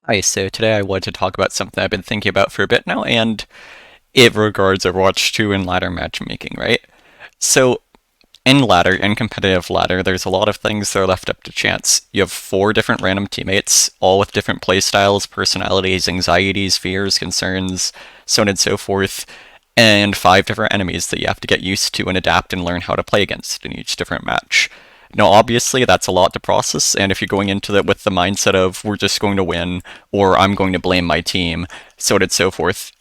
Hi, so today I wanted to talk about something I've been thinking about for a bit now, and it regards Overwatch 2 and ladder matchmaking, right? So, in competitive ladder, there's a lot of things that are left up to chance. You have four different random teammates, all with different playstyles, personalities, anxieties, fears, concerns, so on and so forth, and five different enemies that you have to get used to and adapt and learn how to play against in each different match. Now, obviously, that's a lot to process, and if you're going into it with the mindset of we're just going to win, or I'm going to blame my team, so on and so forth,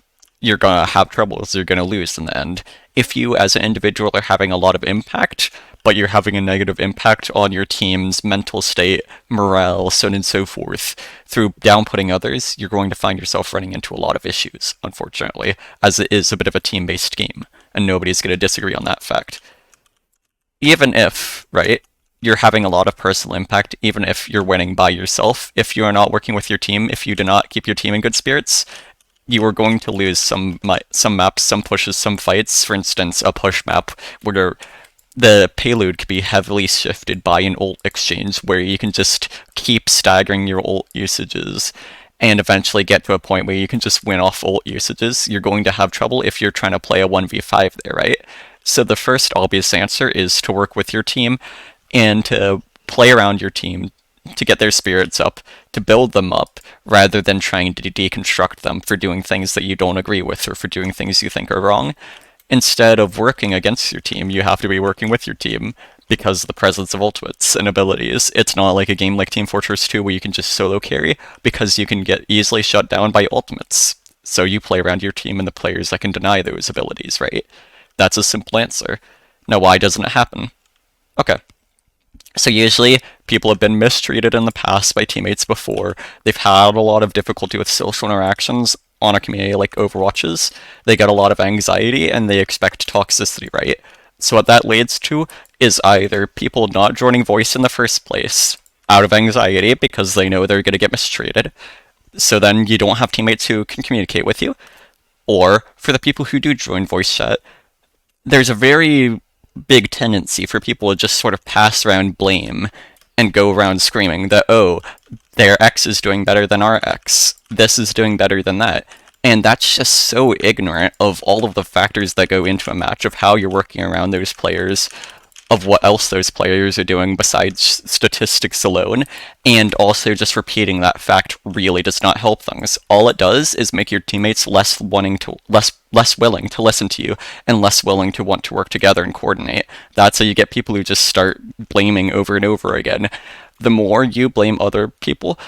you're gonna have troubles, you're gonna lose in the end. If you, as an individual, are having a lot of impact, but you're having a negative impact on your team's mental state, morale, so on and so forth, through downputting others, you're going to find yourself running into a lot of issues, unfortunately, as it is a bit of a team-based game, and nobody's gonna disagree on that fact. Even if, right, you're having a lot of personal impact, even if you're winning by yourself, if you are not working with your team, if you do not keep your team in good spirits, you are going to lose some maps, some pushes, some fights. For instance, a push map where the payload could be heavily shifted by an ult exchange, where you can just keep staggering your ult usages and eventually get to a point where you can just win off ult usages. You're going to have trouble if you're trying to play a 1v5 there, right? So the first obvious answer is to work with your team and to play around your team to get their spirits up, to build them up, rather than trying to deconstruct them for doing things that you don't agree with or for doing things you think are wrong. Instead of working against your team, you have to be working with your team because of the presence of ultimates and abilities. It's not like a game like Team Fortress 2 where you can just solo carry because you can get easily shut down by ultimates. So you play around your team and the players that can deny those abilities, right? That's a simple answer. Now, why doesn't it happen? Okay, so usually people have been mistreated in the past by teammates before. They've had a lot of difficulty with social interactions on a community like Overwatch's. They get a lot of anxiety and they expect toxicity, right? So what that leads to is either people not joining voice in the first place out of anxiety because they know they're going to get mistreated. So then you don't have teammates who can communicate with you. Or for the people who do join voice chat, there's a very big tendency for people to just sort of pass around blame and go around screaming that, oh, their X is doing better than our X. This is doing better than that. And that's just so ignorant of all of the factors that go into a match, of how you're working around those players, of what else those players are doing besides statistics alone, and also just repeating that fact really does not help things. All it does is make your teammates less willing to listen to you and less willing to want to work together and coordinate. That's how you get people who just start blaming over and over again. The more you blame other people,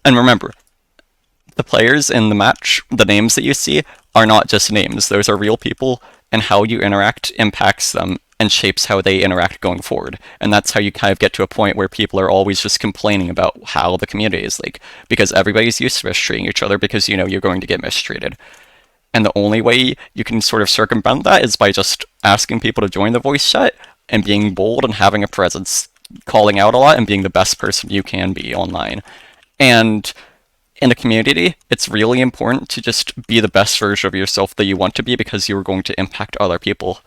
and remember, the players in the match, the names that you see, are not just names. Those are real people, and how you interact impacts them and shapes how they interact going forward. And that's how you kind of get to a point where people are always just complaining about how the community is like, because everybody's used to mistreating each other because you know you're going to get mistreated. And the only way you can sort of circumvent that is by just asking people to join the voice chat and being bold and having a presence, calling out a lot and being the best person you can be online. And in a community, it's really important to just be the best version of yourself that you want to be because you're going to impact other people,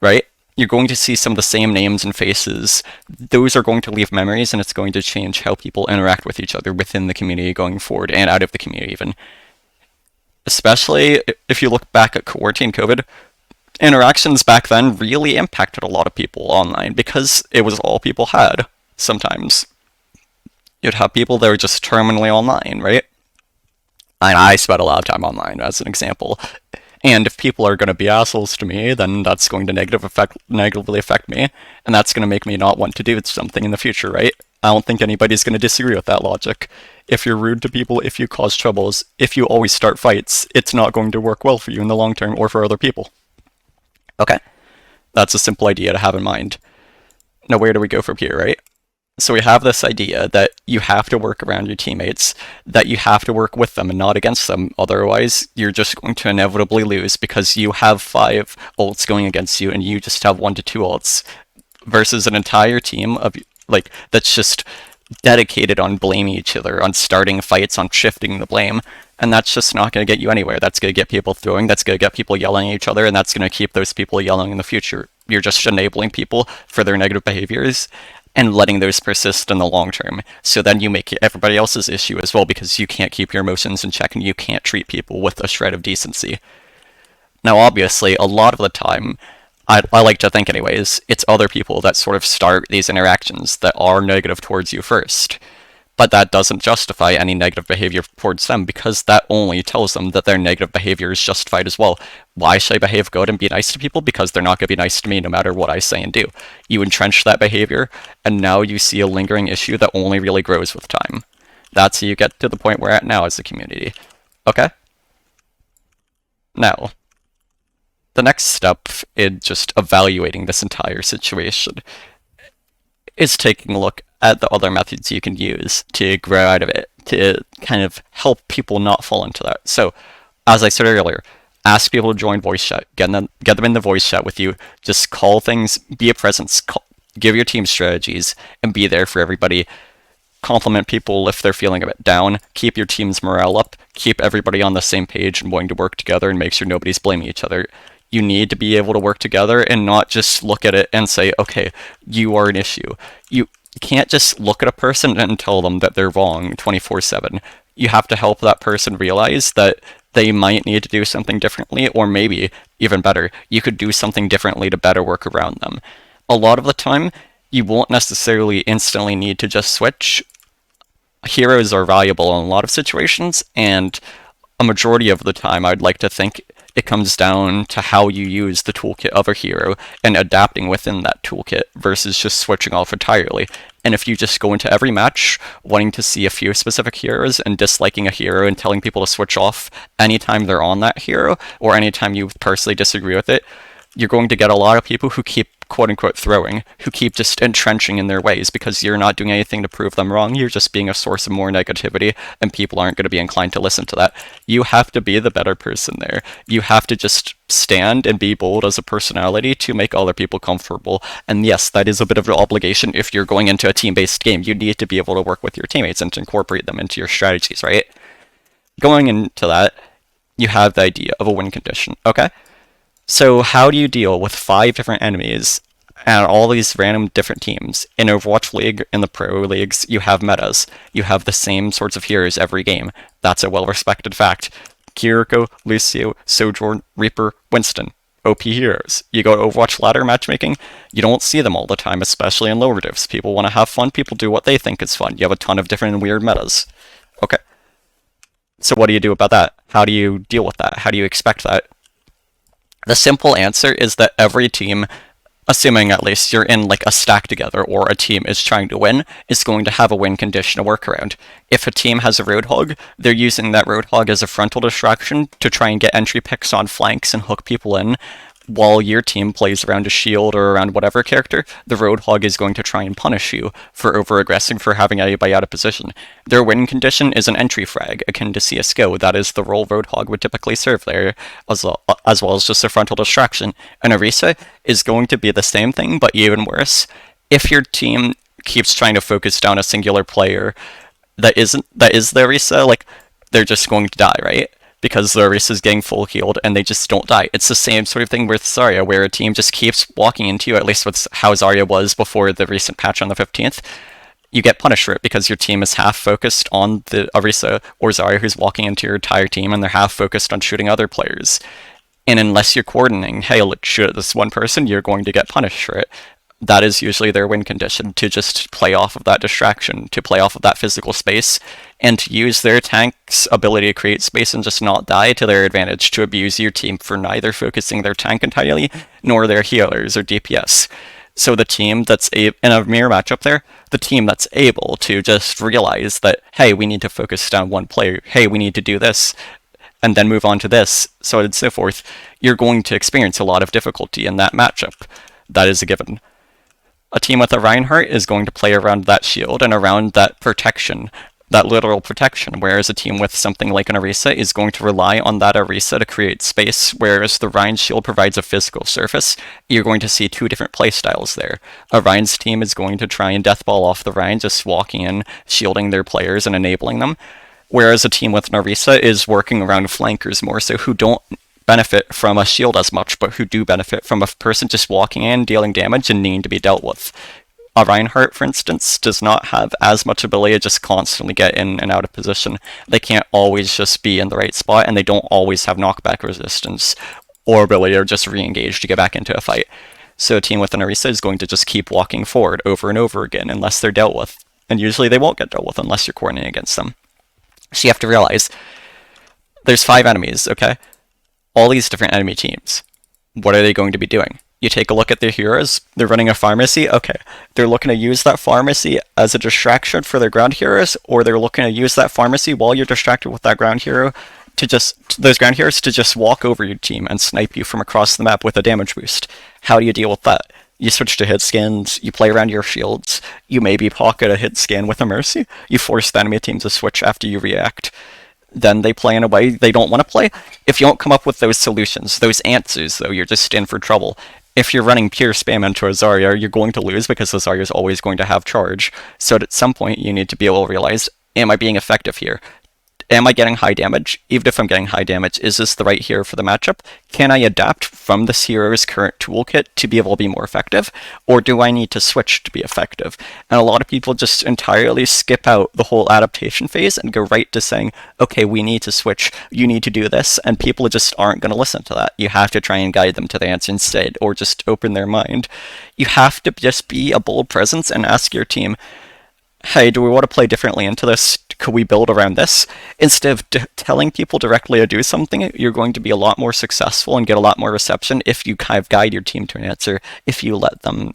right? You're going to see some of the same names and faces. Those are going to leave memories, and it's going to change how people interact with each other within the community going forward and out of the community even. Especially if you look back at quarantine COVID, interactions back then really impacted a lot of people online because it was all people had sometimes. You'd have people that were just terminally online, right? And I spent a lot of time online, as an example. And if people are going to be assholes to me, then that's going to negatively affect me, and that's going to make me not want to do something in the future, right? I don't think anybody's going to disagree with that logic. If you're rude to people, if you cause troubles, if you always start fights, it's not going to work well for you in the long term or for other people. Okay, that's a simple idea to have in mind. Now, where do we go from here, right? So we have this idea that you have to work around your teammates, that you have to work with them and not against them. Otherwise, you're just going to inevitably lose because you have five ults going against you and you just have one to two ults versus an entire team of like that's just dedicated on blaming each other, on starting fights, on shifting the blame. And that's just not going to get you anywhere. That's going to get people throwing, that's going to get people yelling at each other, and that's going to keep those people yelling in the future. You're just enabling people for their negative behaviors. and letting those persist in the long term. So then you make it everybody else's issue as well because you can't keep your emotions in check and you can't treat people with a shred of decency. Now, obviously, a lot of the time, I like to think, anyways, it's other people that sort of start these interactions that are negative towards you first. But that doesn't justify any negative behavior towards them because that only tells them that their negative behavior is justified as well. Why should I behave good and be nice to people? Because they're not going to be nice to me no matter what I say and do. You entrench that behavior, and now you see a lingering issue that only really grows with time. That's how you get to the point we're at now as a community. Okay? Now, the next step in just evaluating this entire situation is taking a look at the other methods you can use to grow out of it, to kind of help people not fall into that. So, as I said earlier, ask people to join voice chat, get them in the voice chat with you, just call things, be a presence, give your team strategies, and be there for everybody. Compliment people if they're feeling a bit down, keep your team's morale up, keep everybody on the same page and wanting to work together and make sure nobody's blaming each other. You need to be able to work together and not just look at it and say, okay, you are an issue. You can't just look at a person and tell them that they're wrong 24/7. You have to help that person realize that they might need to do something differently, or maybe, even better, you could do something differently to better work around them. A lot of the time, you won't necessarily instantly need to just switch. Heroes are valuable in a lot of situations, and a majority of the time, I'd like to think it comes down to how you use the toolkit of a hero and adapting within that toolkit versus just switching off entirely. And if you just go into every match wanting to see a few specific heroes and disliking a hero and telling people to switch off anytime they're on that hero or anytime you personally disagree with it, you're going to get a lot of people who keep quote unquote throwing, who keep just entrenching in their ways because you're not doing anything to prove them wrong. You're just being a source of more negativity, and people aren't going to be inclined to listen to that. You have to be the better person there. You have to just stand and be bold as a personality to make other people comfortable. And yes, that is a bit of an obligation if you're going into a team-based game. You need to be able to work with your teammates and to incorporate them into your strategies, right? Going into that, you have the idea of a win condition, okay? So how do you deal with 5 different enemies and all these random different teams? In Overwatch League, in the pro leagues, you have metas. You have the same sorts of heroes every game. That's a well-respected fact. Kiriko, Lucio, Sojourn, Reaper, Winston. OP heroes. You go to Overwatch ladder matchmaking, you don't see them all the time, especially in lower divs. People want to have fun, people do what they think is fun. You have a ton of different and weird metas. Okay. So what do you do about that? How do you deal with that? How do you expect that? The simple answer is that every team, assuming at least you're in like a stack together or a team is trying to win, is going to have a win condition to work around. If a team has a Roadhog, they're using that Roadhog as a frontal distraction to try and get entry picks on flanks and hook people in. While your team plays around a shield or around whatever character, the Roadhog is going to try and punish you for over-aggressing, for having anybody out of position. Their win condition is an entry frag, akin to CSGO. That is the role Roadhog would typically serve there, as well as just a frontal distraction. And Orisa is going to be the same thing, but even worse. If your team keeps trying to focus down a singular player that is the Orisa, like, they're just going to die, right? Because the Orisa is getting full healed and they just don't die. It's the same sort of thing with Zarya, where a team just keeps walking into you, at least with how Zarya was before the recent patch on the 15th. You get punished for it because your team is half focused on the Orisa or Zarya who's walking into your entire team, and they're half focused on shooting other players. And unless you're coordinating, hey, let's shoot at this one person, you're going to get punished for it. That is usually their win condition, to just play off of that distraction, to play off of that physical space, and to use their tank's ability to create space and just not die to their advantage, to abuse your team for neither focusing their tank entirely, nor their healers or DPS. So the team that's in a mirror matchup there, the team that's able to just realize that, hey, we need to focus down one player, hey, we need to do this, and then move on to this, so on and so forth, you're going to experience a lot of difficulty in that matchup. That is a given. A team with a Reinhardt is going to play around that shield and around that protection, that literal protection, whereas a team with something like an Orisa is going to rely on that Orisa to create space, whereas the Rein's shield provides a physical surface. You're going to see 2 different playstyles there. A Rein's team is going to try and deathball off the Rein, just walking in, shielding their players and enabling them, whereas a team with an Orisa is working around flankers more so, who don't benefit from a shield as much, but who do benefit from a person just walking in, dealing damage, and needing to be dealt with. A Reinhardt, for instance, does not have as much ability to just constantly get in and out of position. They can't always just be in the right spot, and they don't always have knockback resistance or ability to just re-engage to get back into a fight. So a team with an Orisa is going to just keep walking forward over and over again unless they're dealt with. And usually they won't get dealt with unless you're coordinating against them. So you have to realize there's 5 enemies, okay? All these different enemy teams. What are they going to be doing? You take a look at their heroes, they're running a pharmacy, okay. They're looking to use that pharmacy as a distraction for their ground heroes, or they're looking to use that pharmacy while you're distracted with that ground hero to just, those ground heroes to just walk over your team and snipe you from across the map with a damage boost. How do you deal with that? You switch to hit scans, you play around your shields, you maybe pocket a hit scan with a mercy, you force the enemy team to switch after you react. Then they play in a way they don't want to play. If you don't come up with those solutions, those answers, though, you're just in for trouble. If you're running pure spam into a Zarya, you're going to lose because the Zarya is always going to have charge. So at some point, you need to be able to realize, am I being effective here? Am I getting high damage? Even if I'm getting high damage, is this the right hero for the matchup? Can I adapt from this hero's current toolkit to be able to be more effective? Or do I need to switch to be effective? And a lot of people just entirely skip out the whole adaptation phase and go right to saying, okay, we need to switch, you need to do this, and people just aren't going to listen to that. You have to try and guide them to the answer instead, or just open their mind. You have to just be a bold presence and ask your team, hey, do we want to play differently into this? Could we build around this? Instead of telling people directly to do something, you're going to be a lot more successful and get a lot more reception if you kind of guide your team to an answer, if you let them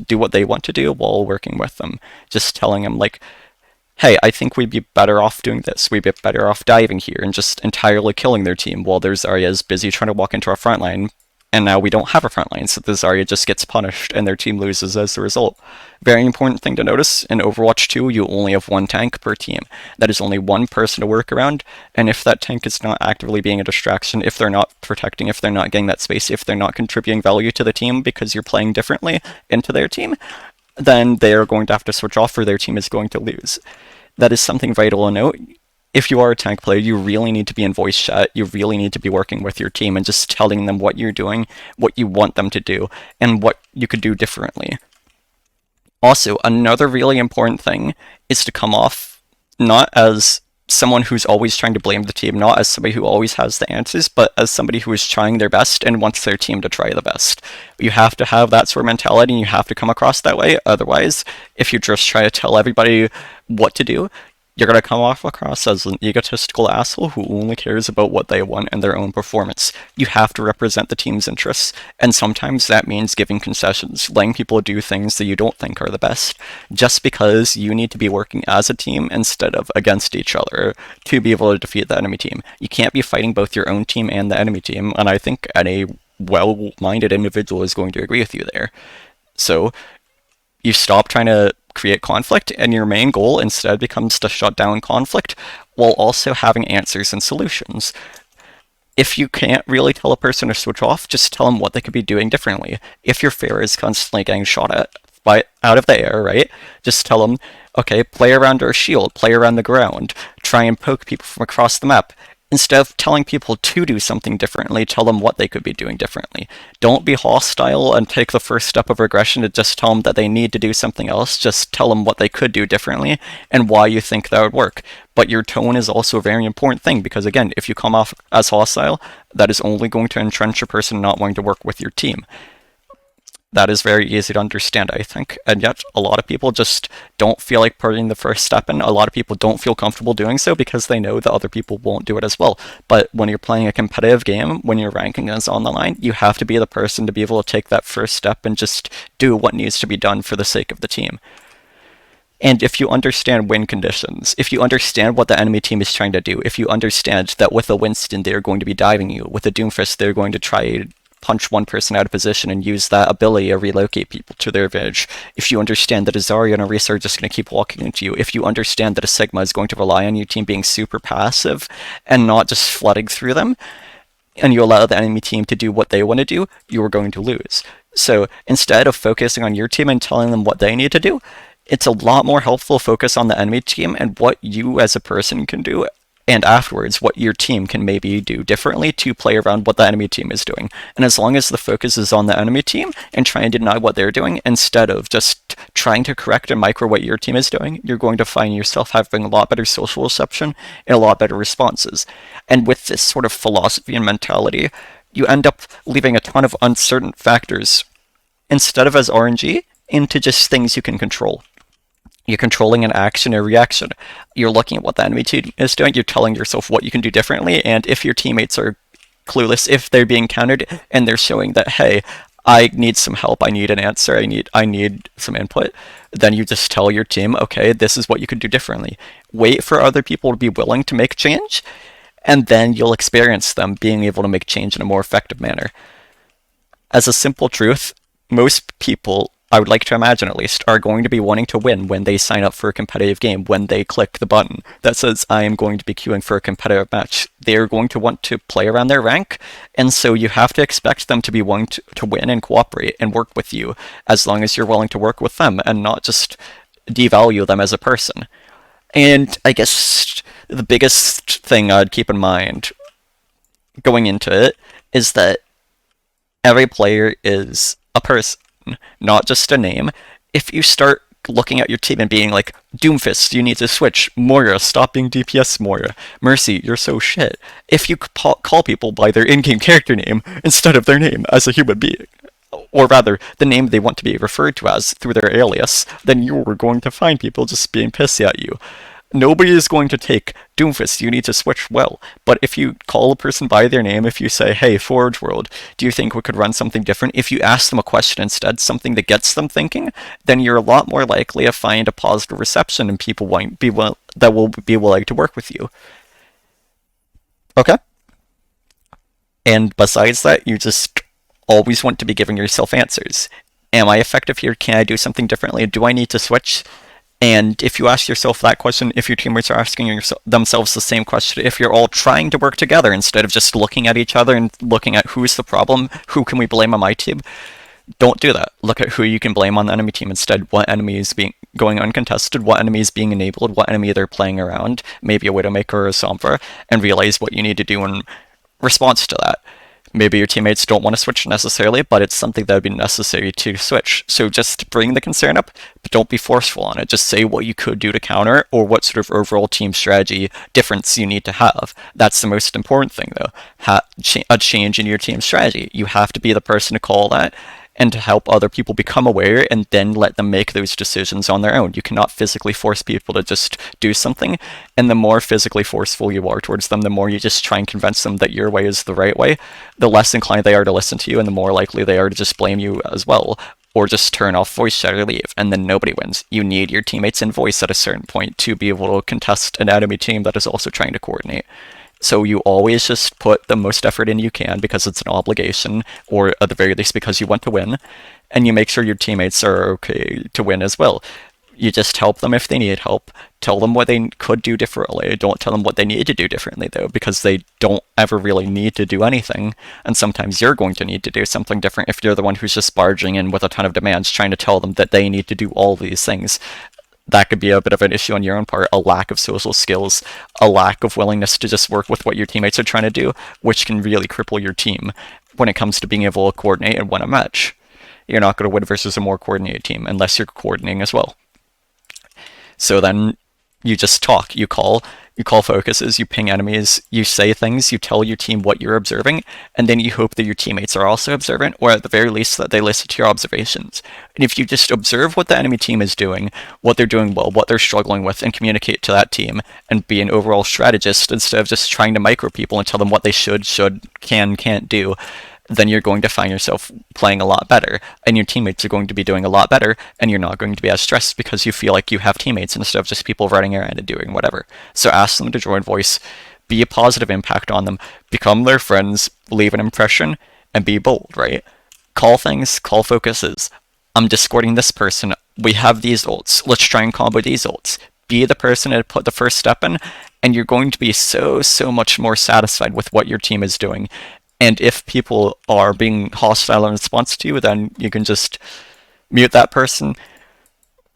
do what they want to do while working with them. Just telling them, like, hey, I think we'd be better off doing this. We'd be better off diving here and just entirely killing their team while their Zarya is busy trying to walk into our front line. And now we don't have a front line, so the Zarya just gets punished and their team loses as a result. Very important thing to notice, in Overwatch 2 you only have 1 tank per team. That is only 1 person to work around, and if that tank is not actively being a distraction, if they're not protecting, if they're not getting that space, if they're not contributing value to the team because you're playing differently into their team, then they are going to have to switch off or their team is going to lose. That is something vital to note. If you are a tank player, you really need to be in voice chat. You really need to be working with your team and just telling them what you're doing, what you want them to do, and what you could do differently. Also, another really important thing is to come off not as someone who's always trying to blame the team, not as somebody who always has the answers, but as somebody who is trying their best and wants their team to try the best. You have to have that sort of mentality, and you have to come across that way. Otherwise, if you just try to tell everybody what to do, you're going to come off across as an egotistical asshole who only cares about what they want and their own performance. You have to represent the team's interests, and sometimes that means giving concessions, letting people do things that you don't think are the best, just because you need to be working as a team instead of against each other to be able to defeat the enemy team. You can't be fighting both your own team and the enemy team, and I think any well-minded individual is going to agree with you there. So, you stop trying to create conflict, and your main goal instead becomes to shut down conflict while also having answers and solutions. If you can't really tell a person to switch off, just tell them what they could be doing differently. If your Pharah is constantly getting shot at out of the air, right? Just tell them, okay, play around our shield, play around the ground, try and poke people from across the map. Instead of telling people to do something differently, tell them what they could be doing differently. Don't be hostile and take the first step of regression to just tell them that they need to do something else. Just tell them what they could do differently and why you think that would work. But your tone is also a very important thing because, again, if you come off as hostile, that is only going to entrench a person not wanting to work with your team. That is very easy to understand, I think. And yet, a lot of people just don't feel like putting the first step in. A lot of people don't feel comfortable doing so because they know that other people won't do it as well. But when you're playing a competitive game, when your ranking is on the line, you have to be the person to be able to take that first step and just do what needs to be done for the sake of the team. And if you understand win conditions, if you understand what the enemy team is trying to do, if you understand that with a Winston they're going to be diving you, with a Doomfist they're going to try punch one person out of position and use that ability to relocate people to their advantage. If you understand that a Zarya and a Orisa are just going to keep walking into you, if you understand that a Sigma is going to rely on your team being super passive and not just flooding through them, and you allow the enemy team to do what they want to do, you are going to lose. So instead of focusing on your team and telling them what they need to do, it's a lot more helpful to focus on the enemy team and what you as a person can do and afterwards what your team can maybe do differently to play around what the enemy team is doing. And as long as the focus is on the enemy team and trying to deny what they're doing instead of just trying to correct and micro what your team is doing, you're going to find yourself having a lot better social reception and a lot better responses. And with this sort of philosophy and mentality, you end up leaving a ton of uncertain factors instead of as RNG into just things you can control. You're controlling an action or reaction. You're looking at what the enemy team is doing. You're telling yourself what you can do differently. And if your teammates are clueless, if they're being countered and they're showing that, hey, I need some help, I need an answer, I need some input, then you just tell your team, okay, this is what you could do differently. Wait for other people to be willing to make change, and then you'll experience them being able to make change in a more effective manner. As a simple truth, most people, I would like to imagine at least, are going to be wanting to win when they sign up for a competitive game, when they click the button that says, I am going to be queuing for a competitive match. They are going to want to play around their rank, and so you have to expect them to be willing to win and cooperate and work with you, as long as you're willing to work with them and not just devalue them as a person. And I guess the biggest thing I'd keep in mind going into it is that every player is a person, not just a name. If you start looking at your team and being like, Doomfist, you need to switch. Moira, stop being DPS Moira. Mercy, you're so shit. If you call people by their in-game character name instead of their name as a human being, or rather, the name they want to be referred to as through their alias, then you're going to find people just being pissy at you. Nobody is going to take Doomfist, you need to switch well. But if you call a person by their name, if you say, hey, Forge World, do you think we could run something different? If you ask them a question instead, something that gets them thinking, then you're a lot more likely to find a positive reception and people that will be willing to work with you. Okay? And besides that, you just always want to be giving yourself answers. Am I effective here? Can I do something differently? Do I need to switch? And if you ask yourself that question, if your teammates are asking themselves the same question, if you're all trying to work together instead of just looking at each other and looking at who's the problem, who can we blame on my team, don't do that. Look at who you can blame on the enemy team instead. What enemy is going uncontested, what enemy is being enabled, what enemy they're playing around, maybe a Widowmaker or a Sombra, and realize what you need to do in response to that. Maybe your teammates don't want to switch necessarily, but it's something that would be necessary to switch. So just bring the concern up, but don't be forceful on it. Just say what you could do to counter or what sort of overall team strategy difference you need to have. That's the most important thing, though. A change in your team strategy. You have to be the person to call that and to help other people become aware and then let them make those decisions on their own. You cannot physically force people to just do something, and the more physically forceful you are towards them, the more you just try and convince them that your way is the right way, the less inclined they are to listen to you, and the more likely they are to just blame you as well, or just turn off voice chat or leave, and then nobody wins. You need your teammates in voice at a certain point to be able to contest an enemy team that is also trying to coordinate. So you always just put the most effort in you can because it's an obligation, or at the very least because you want to win, and you make sure your teammates are okay to win as well. You just help them if they need help. Tell them what they could do differently. Don't tell them what they need to do differently, though, because they don't ever really need to do anything. And sometimes you're going to need to do something different if you're the one who's just barging in with a ton of demands, trying to tell them that they need to do all these things. That could be a bit of an issue on your own part, a lack of social skills, a lack of willingness to just work with what your teammates are trying to do, which can really cripple your team when it comes to being able to coordinate and win a match. You're not going to win versus a more coordinated team unless you're coordinating as well. So then you just talk, you call focuses, you ping enemies, you say things, you tell your team what you're observing, and then you hope that your teammates are also observant, or at the very least that they listen to your observations. And if you just observe what the enemy team is doing, what they're doing well, what they're struggling with, and communicate to that team, and be an overall strategist instead of just trying to micro people and tell them what they should, can't do, then you're going to find yourself playing a lot better, and your teammates are going to be doing a lot better, and you're not going to be as stressed because you feel like you have teammates instead of just people running around and doing whatever. So ask them to join voice, be a positive impact on them, become their friends, leave an impression, and be bold, right? Call things, call focuses. I'm discording this person, we have these ults, let's try and combo these ults. Be the person to put the first step in, and you're going to be so much more satisfied with what your team is doing. And if people are being hostile in response to you, then you can just mute that person,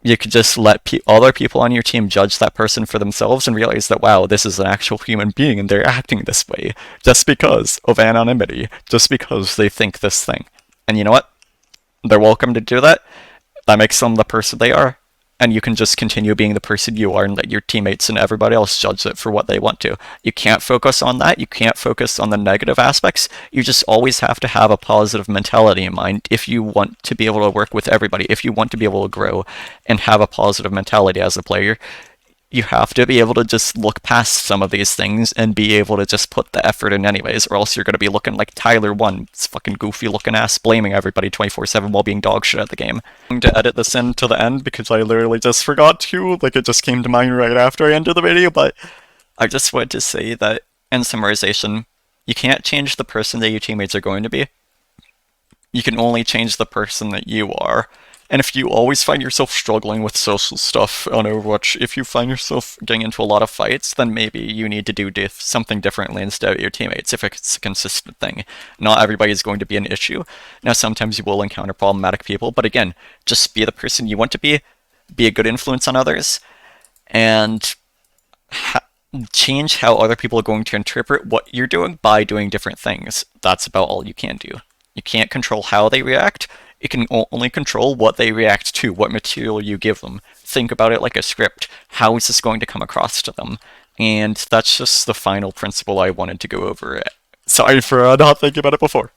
You could just let other people on your team judge that person for themselves and realize that, wow, this is an actual human being and they're acting this way just because of anonymity, just because they think this thing. And you know what? They're welcome to do that. That makes them the person they are. And you can just continue being the person you are and let your teammates and everybody else judge it for what they want to. You can't focus on that. You can't focus on the negative aspects. You just always have to have a positive mentality in mind if you want to be able to work with everybody, if you want to be able to grow and have a positive mentality as a player. You have to be able to just look past some of these things and be able to just put the effort in anyways, or else you're going to be looking like Tyler 1, this fucking goofy looking ass, blaming everybody 24/7 while being dog shit at the game. I'm going to edit this in to the end because I literally just forgot to, like it just came to mind right after I ended the video, but I just wanted to say that in summarization, you can't change the person that your teammates are going to be. You can only change the person that you are. And if you always find yourself struggling with social stuff on Overwatch, if you find yourself getting into a lot of fights, then maybe you need to do something differently instead of your teammates if it's a consistent thing. Not everybody is going to be an issue. Now, sometimes you will encounter problematic people, but again, just be the person you want to be a good influence on others, and change how other people are going to interpret what you're doing by doing different things. That's about all you can do. You can't control how they react. You can only control what they react to, what material you give them. Think about it like a script. How is this going to come across to them? And that's just the final principle I wanted to go over. Sorry for not thinking about it before.